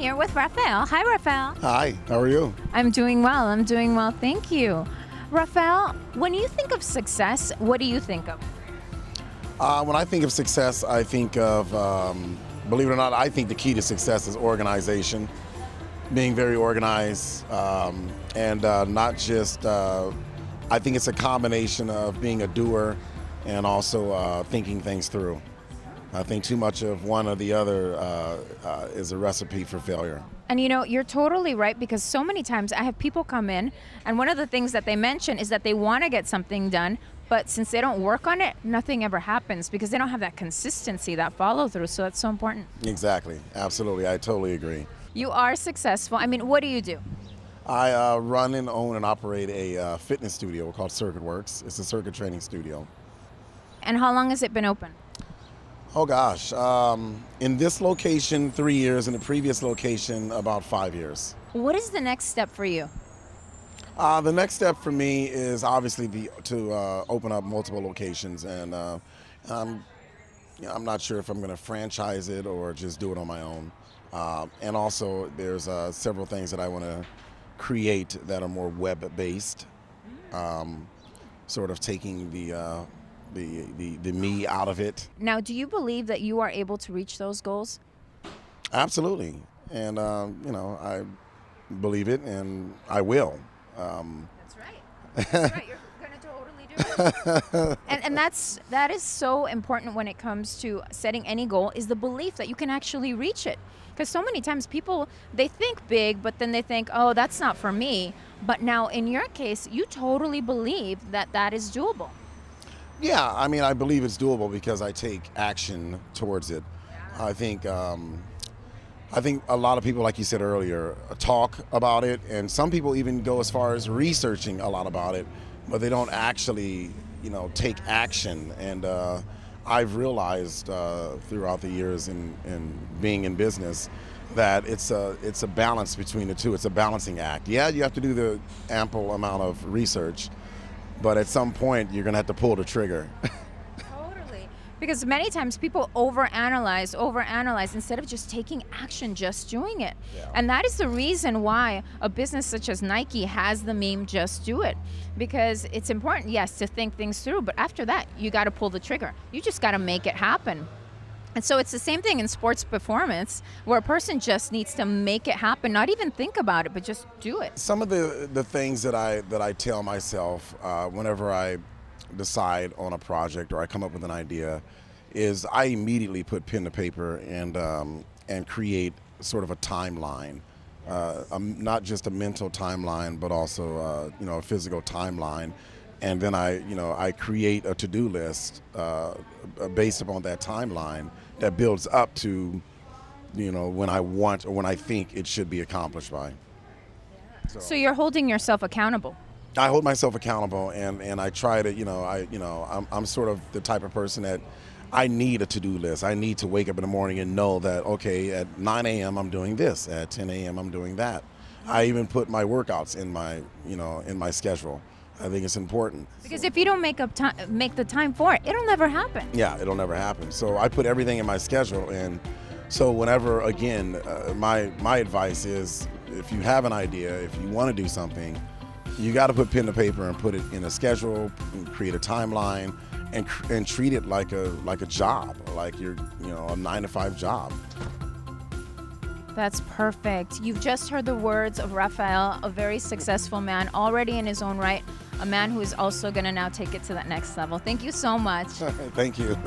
here with Raphael. Hi, Raphael. Hi, how are you? I'm doing well. Thank you. Raphael, when you think of success, what do you think of? When I think of success, I think of, believe it or not, I think the key to success is organization, being very organized, and not just, I think it's a combination of being a doer and also thinking things through. I think too much of one or the other is a recipe for failure. And you're totally right, because so many times I have people come in and one of the things that they mention is that they want to get something done, but since they don't work on it, nothing ever happens because they don't have that consistency, that follow through. So that's so important. Exactly. Absolutely. I totally agree. You are successful. I mean, what do you do? I run and own and operate a fitness studio called Circuit Works. It's a circuit training studio. And how long has it been open? Oh gosh, in this location 3 years, in the previous location about 5 years. What is the next step for you? The next step for me is obviously to open up multiple locations, and I'm not sure if I'm going to franchise it or just do it on my own. And also there's several things that I want to create that are more web-based, sort of taking the me out of it. Now, do you believe that you are able to reach those goals? Absolutely, and I believe it, and I will. That's right. That's right. You're going to totally do it. And that is so important when it comes to setting any goal, is the belief that you can actually reach it. Because so many times people, they think big, but then they think, oh, that's not for me. But now in your case, you totally believe that that is doable. Yeah, I mean, I believe it's doable because I take action towards it. I think a lot of people, like you said earlier, talk about it, and some people even go as far as researching a lot about it, but they don't actually, take action. And I've realized throughout the years in being in business that it's a balance between the two. It's a balancing act. Yeah, you have to do the ample amount of research, but at some point you're going to have to pull the trigger. Totally. Because many times people overanalyze instead of just taking action, just doing it. Yeah. And that is the reason why a business such as Nike has the meme, just do it. Because it's important, yes, to think things through, but after that, you got to pull the trigger. You just got to make it happen. And so it's the same thing in sports performance, where a person just needs to make it happen, not even think about it, but just do it. Some of the things that I tell myself whenever I decide on a project or I come up with an idea is I immediately put pen to paper and create sort of a timeline, not just a mental timeline, but also a physical timeline. And then I create a to-do list based upon that timeline that builds up to, when I want or when I think it should be accomplished by. So you're holding yourself accountable. I hold myself accountable, and I try to, I'm sort of the type of person that I need a to-do list. I need to wake up in the morning and know that, okay, at 9 a.m. I'm doing this, at 10 a.m. I'm doing that. I even put my workouts in my schedule. I think it's important. Because if you don't make the time for it, it'll never happen. Yeah, it'll never happen. So I put everything in my schedule, and so whenever, again, my advice is, if you have an idea, if you want to do something, you got to put pen to paper and put it in a schedule, and create a timeline, and treat it like a job, like you're a 9-to-5 job. That's perfect. You've just heard the words of Raphael, a very successful man, already in his own right, a man who is also going to now take it to that next level. Thank you so much. Thank you.